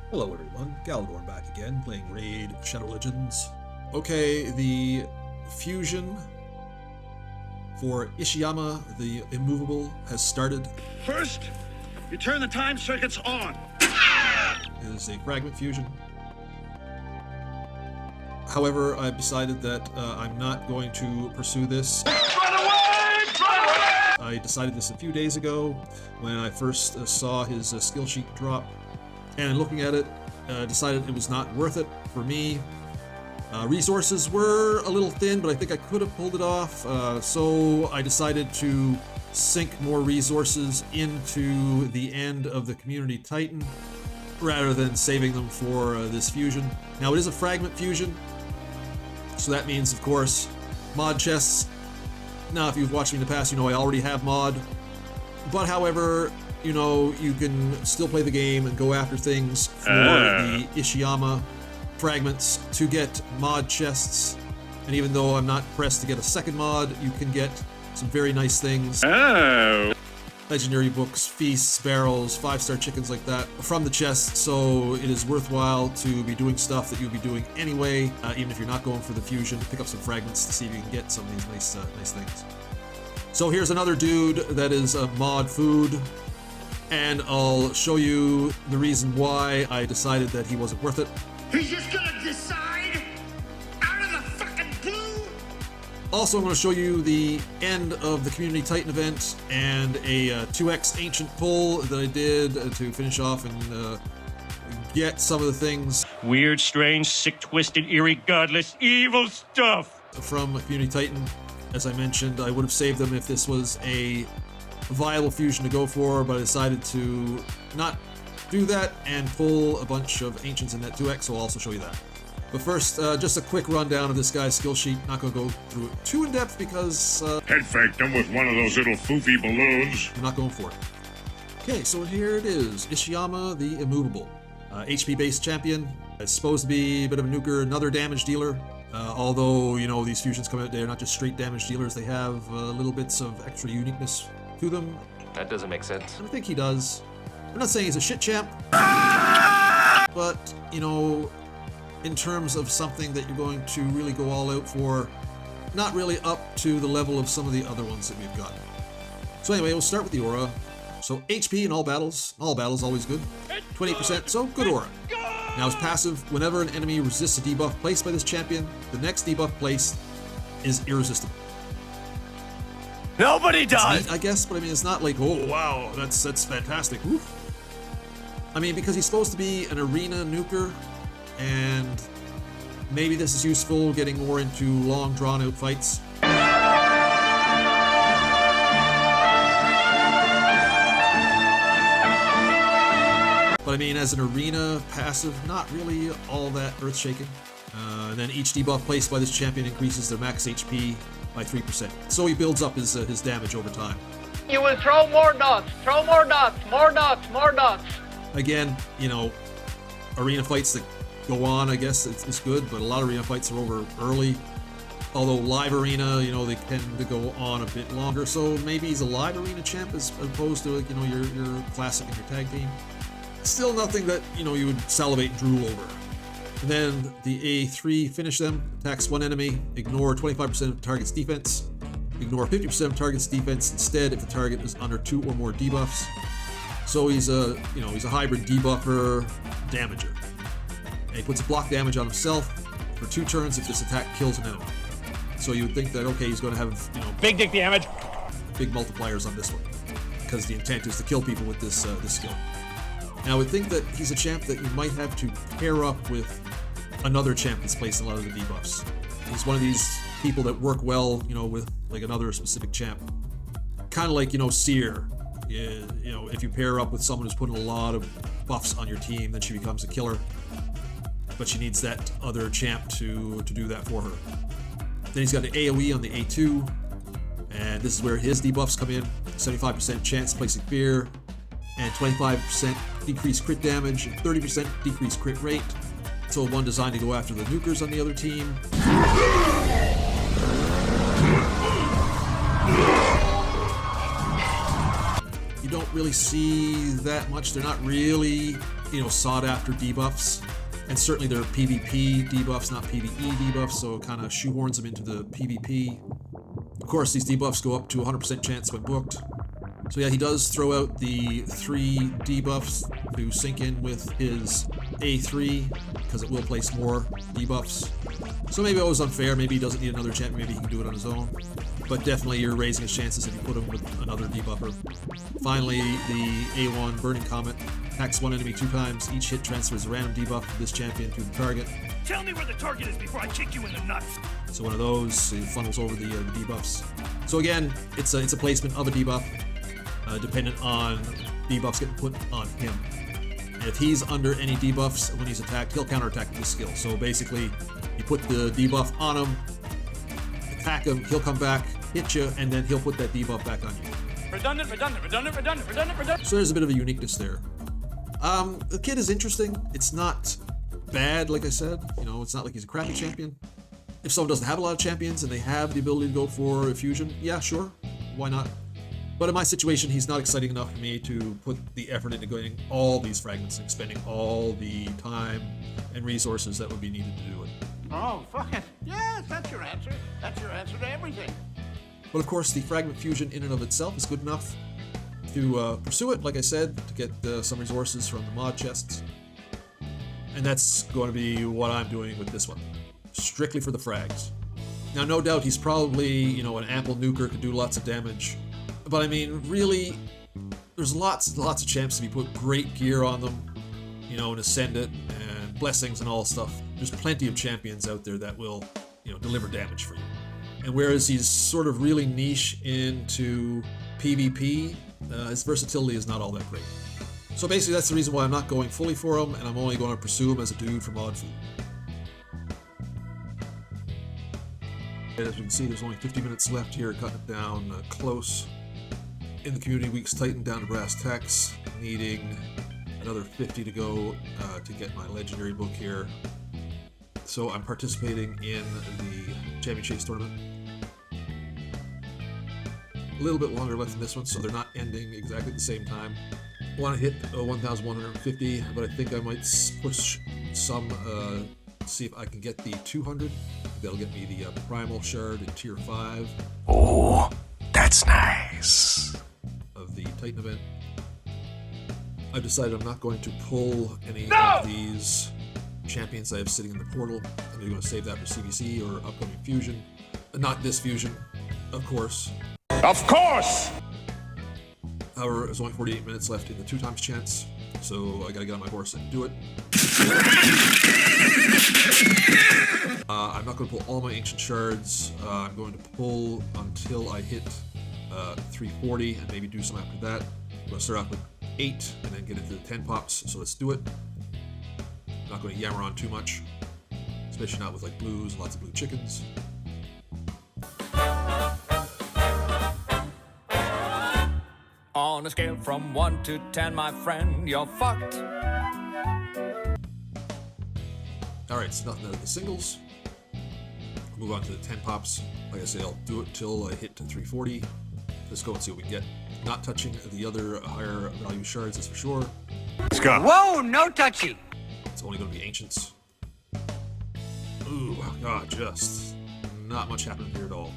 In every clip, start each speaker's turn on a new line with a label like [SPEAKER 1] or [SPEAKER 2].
[SPEAKER 1] Hello everyone, Galidorn back again, playing Raid Shadow Legends. Okay, the fusion for Ishiyama, the immovable, has started.
[SPEAKER 2] First, you turn the time circuits on.
[SPEAKER 1] It is a fragment fusion. However, I've decided that I'm not going to pursue this.
[SPEAKER 2] Run away! Run away!
[SPEAKER 1] I decided this a few days ago when I first saw his skill sheet drop, and looking at it, decided it was not worth it for me. Resources were a little thin, but I think I could have pulled it off, so I decided to sink more resources into the end of the Community Titan rather than saving them for this fusion. Now, it is a fragment fusion, so that means, of course, mod chests. Now, if you've watched me in the past, you know I already have mod, but however, you know, you can still play the game and go after things for the Ishiyama fragments to get mod chests. And even though I'm not pressed to get a second mod, you can get some very nice things.
[SPEAKER 2] Oh.
[SPEAKER 1] Legendary books, feasts, barrels, 5-star chickens like that from the chest, so it is worthwhile to be doing stuff that you'll be doing anyway, even if you're not going for the fusion. Pick up some fragments to see if you can get some of these nice things. So here's another dude that is a mod food, and I'll show you the reason why I decided that he wasn't worth it.
[SPEAKER 2] He's just gonna decide out of the fucking blue.
[SPEAKER 1] Also, I'm going to show you the end of the Community Titan event and a 2x ancient pull that I did to finish off and get some of the things
[SPEAKER 3] Weird, strange, sick, twisted, eerie, godless, evil stuff
[SPEAKER 1] from Community Titan. As I mentioned, I would have saved them if this was a viable fusion to go for, but I decided to not do that and pull a bunch of ancients in that 2x, so I'll also show you that. But first, just a quick rundown of this guy's skill sheet. Not going to go through it too in depth because
[SPEAKER 4] Head faked him with one of those little foofy balloons.
[SPEAKER 1] I'm not going for it. Okay, so here it is. Ishiyama the Immovable. HP-based champion. It's supposed to be a bit of a nuker, another damage dealer. Although, you know, these fusions come out, they're not just straight damage dealers. They have little bits of extra uniqueness to them.
[SPEAKER 5] That doesn't make sense.
[SPEAKER 1] I think he does. I'm not saying he's a shit champ, but, you know, in terms of something that you're going to really go all out for, not really up to the level of some of the other ones that we've got. So anyway, we'll start with the aura. So HP in all battles always good. 20%, so good aura. Now his passive, whenever an enemy resists a debuff placed by this champion, the next debuff placed is irresistible.
[SPEAKER 3] Nobody
[SPEAKER 1] It's
[SPEAKER 3] does!
[SPEAKER 1] neat, I guess, but I mean, it's not like, oh wow, that's fantastic. Oof. I mean, because he's supposed to be an arena nuker, and maybe this is useful getting more into long, drawn-out fights. But I mean, as an arena passive, not really all that earth-shaking. And then each debuff placed by this champion increases their max HP by 3%. So he builds up his damage over time.
[SPEAKER 6] You will throw more dots, more dots.
[SPEAKER 1] Again, you know, arena fights that go on, I guess it's good, but a lot of arena fights are over early. Although live arena, you know, they tend to go on a bit longer, so maybe he's a live arena champ as opposed to, like, you know, your classic and your tag team. Still nothing that, you know, you would salivate and drool over. And then the A3, finish them, attacks one enemy, ignore 25% of the target's defense, ignore 50% of the target's defense instead if the target is under 2 or more debuffs. So he's a hybrid debuffer damager. And he puts block damage on himself for 2 turns if this attack kills an enemy. So you would think that, okay, he's going to have, you know,
[SPEAKER 3] Big dick damage.
[SPEAKER 1] big multipliers on this one, because the intent is to kill people with this skill. Now, I would think that he's a champ that you might have to pair up with another champ that's placed a lot of the debuffs. He's one of these people that work well, you know, with like another specific champ. Kind of like, you know, Seer. You know, if you pair up with someone who's putting a lot of buffs on your team, then she becomes a killer. But she needs that other champ to do that for her. Then he's got an AoE on the A2, and this is where his debuffs come in. 75% chance placing fear, and 25% decreased crit damage, and 30% decreased crit rate. So one designed to go after the nukers on the other team. you don't really see that much. They're not really, sought after debuffs. And certainly they're PvP debuffs, not PvE debuffs, so it kind of shoehorns them into the PvP. Of course, these debuffs go up to 100% chance when booked. So yeah, he does throw out the 3 debuffs to sync in with his A3, because it will place more debuffs. So maybe it was unfair, maybe he doesn't need another champion, maybe he can do it on his own. But definitely you're raising his chances if you put him with another debuffer. Finally, the A1 Burning Comet attacks one enemy 2 times. Each hit transfers a random debuff of this champion to the target.
[SPEAKER 3] Tell me where the target is before I kick you in the nuts.
[SPEAKER 1] So one of those, it funnels over the debuffs. So again, it's a placement of a debuff, dependent on debuffs getting put on him. And if he's under any debuffs when he's attacked, he'll counterattack with his skill. So basically, you put the debuff on him, attack him, he'll come back, hit you, and then he'll put that debuff back on you.
[SPEAKER 3] Redundant, redundant, redundant, redundant, redundant, redundant.
[SPEAKER 1] So there's a bit of a uniqueness there. The kid is interesting. It's not bad, like I said. It's not like he's a crappy champion. If someone doesn't have a lot of champions and they have the ability to go for a fusion, yeah, sure, why not? But in my situation, he's not exciting enough for me to put the effort into getting all these fragments and expending all the time and resources that would be needed to do it.
[SPEAKER 2] Oh, fuck it. Yes, that's your answer. That's your answer to everything.
[SPEAKER 1] But of course, the fragment fusion in and of itself is good enough to pursue it, like I said, to get some resources from the mod chests. And that's going to be what I'm doing with this one. Strictly for the frags. Now, no doubt he's probably, an ample nuker, could do lots of damage. But I mean, really, there's lots and lots of champs if you put great gear on them, and ascend it, and blessings and all stuff. There's plenty of champions out there that will, deliver damage for you. And whereas he's sort of really niche into PvP, his versatility is not all that great. So basically that's the reason why I'm not going fully for him, and I'm only going to pursue him as a dude for mod food. As you can see, there's only 50 minutes left here, cutting it down close. In the community weeks, tightened down to brass tacks, needing another 50 to go to get my legendary book here. So I'm participating in the Champion Chase tournament. A little bit longer left in this one, so they're not ending exactly at the same time. I want to hit 1,150, but I think I might push some, see if I can get the 200. That'll get me the Primal Shard in Tier 5.
[SPEAKER 5] Oh, that's nice.
[SPEAKER 1] Of the Titan event. I've decided I'm not going to pull any of these champions I have sitting in the portal. I'm going to save that for CBC or upcoming fusion. Not this fusion, of course.
[SPEAKER 5] Of course!
[SPEAKER 1] However, there's only 48 minutes left in the 2 times chance, so I gotta get on my horse and do it. I'm not going to pull all my ancient shards. I'm going to pull until I hit 340 and maybe do some after that. I'm going to start off with 8 and then get into the 10 pops, so let's do it. I'm not going to yammer on too much, especially not with like blues and lots of blue chickens.
[SPEAKER 7] On a scale from 1 to 10, my friend, you're fucked.
[SPEAKER 1] Alright, so nothing out of the singles. I'll move on to the 10 pops. Like I say, I'll do it till I hit to 340. Let's go and see what we can get. Not touching the other higher value shards, that's for sure.
[SPEAKER 5] Scott.
[SPEAKER 2] Whoa, no touchy.
[SPEAKER 1] It's only going to be ancients. Ooh, God, just not much happening here at all.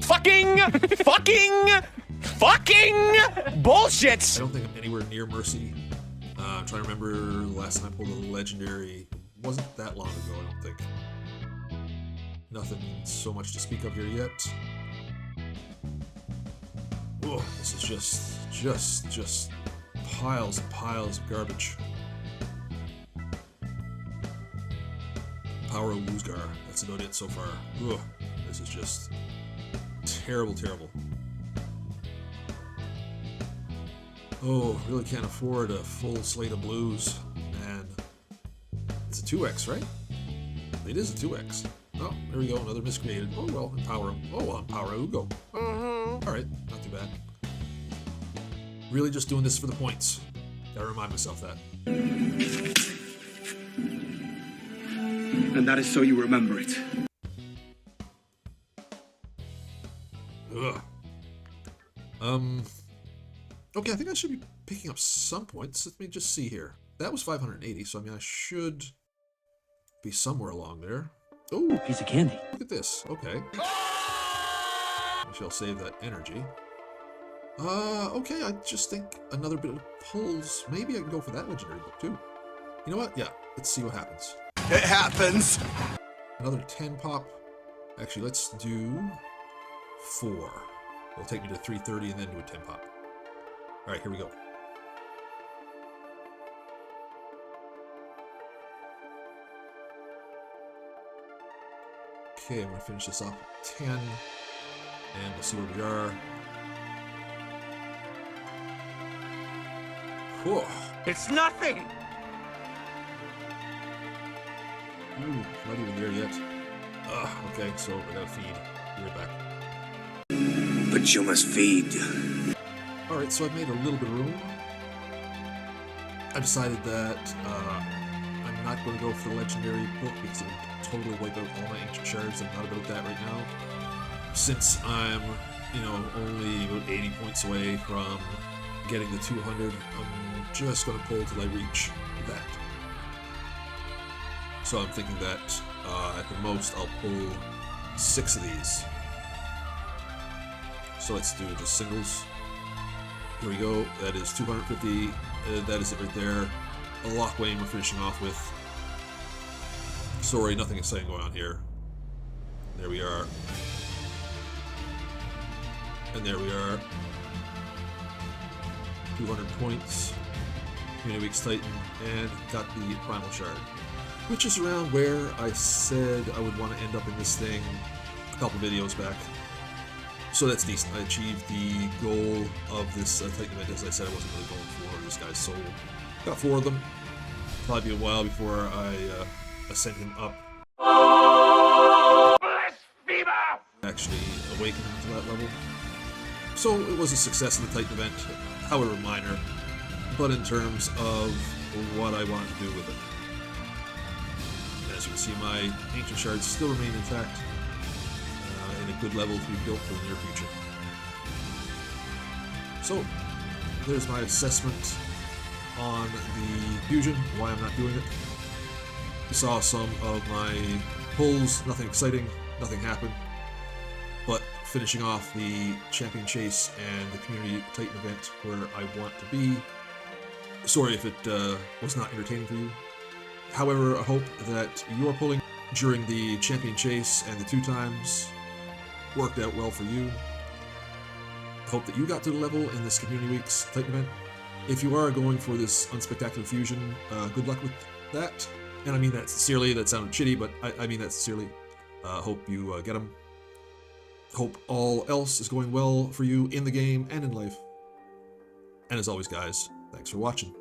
[SPEAKER 5] Fucking bullshit!
[SPEAKER 1] I don't think I'm anywhere near Mercy. I'm trying to remember the last time I pulled a legendary. It wasn't that long ago, I don't think. Nothing so much to speak of here yet. Oh, this is just piles and piles of garbage. Power of Luzgar. That's about it so far. Ugh, this is just terrible, terrible. Oh, really can't afford a full slate of blues. Man, it's a 2x, right? It is a 2x. Oh, there we go, another miscreated. Oh well, empower him. Oh well, empower Ugo. Alright, not too bad. Really just doing this for the points. Gotta remind myself that.
[SPEAKER 8] And that is so you remember it.
[SPEAKER 1] Ugh. Okay, I think I should be picking up some points. Let me just see here. That was 580, so I mean I should be somewhere along there. Oh,
[SPEAKER 8] Piece of candy.
[SPEAKER 1] look at this. Okay. I shall save that energy. Okay, I just think another bit of pulls. Maybe I can go for that legendary book too. You know what? Yeah, let's see what happens.
[SPEAKER 5] It happens.
[SPEAKER 1] Another 10 pop. Actually, let's do 4. It'll take me to 330 and then do a 10 pop. All right, here we go. Okay, I'm gonna finish this off at 10, and we'll see where we are. Whew.
[SPEAKER 3] It's nothing!
[SPEAKER 1] Ooh, not even there yet. Okay, so I gotta feed. Be right back.
[SPEAKER 8] But you must feed.
[SPEAKER 1] Alright, so I've made a little bit of room. I decided that I'm not going to go for the legendary book because it would totally wipe out all my ancient shards. I'm not about that right now. Since I'm, only about 80 points away from getting the 200, I'm just going to pull till I reach that. So I'm thinking that at the most I'll pull 6 of these. So let's do just singles. Here we go. That is 250. That is it right there. A Lockwayne we're finishing off with. Sorry, nothing exciting going on here. There we are. And there we are. 200 points. Community Week's Titan. And got the Primal Shard. Which is around where I said I would want to end up in this thing a couple videos back. So that's decent. I achieved the goal of this Titan event. As I said, I wasn't really going for this guy's soul. Got 4 of them. Probably be a while before I send him up.
[SPEAKER 3] Blasphemer!
[SPEAKER 1] Actually awaken him to that level. So it was a success in the Titan event, however minor, but in terms of what I wanted to do with it. As you can see, my ancient shards still remain intact. In a good level to be built for the near future. So, there's my assessment on the fusion, why I'm not doing it. You saw some of my pulls, nothing exciting, nothing happened. But finishing off the Champion Chase and the Community Titan event where I want to be. Sorry if it was not entertaining for you. However, I hope that your pulling during the Champion Chase and the 2 times worked out well for you. I hope that you got to the level in this Community Week's Titan event. If you are going for this unspectacular fusion, good luck with that. And I mean that sincerely. That sounded shitty, but I mean that sincerely. Hope you get them. Hope all else is going well for you in the game and in life. And as always, guys, thanks for watching.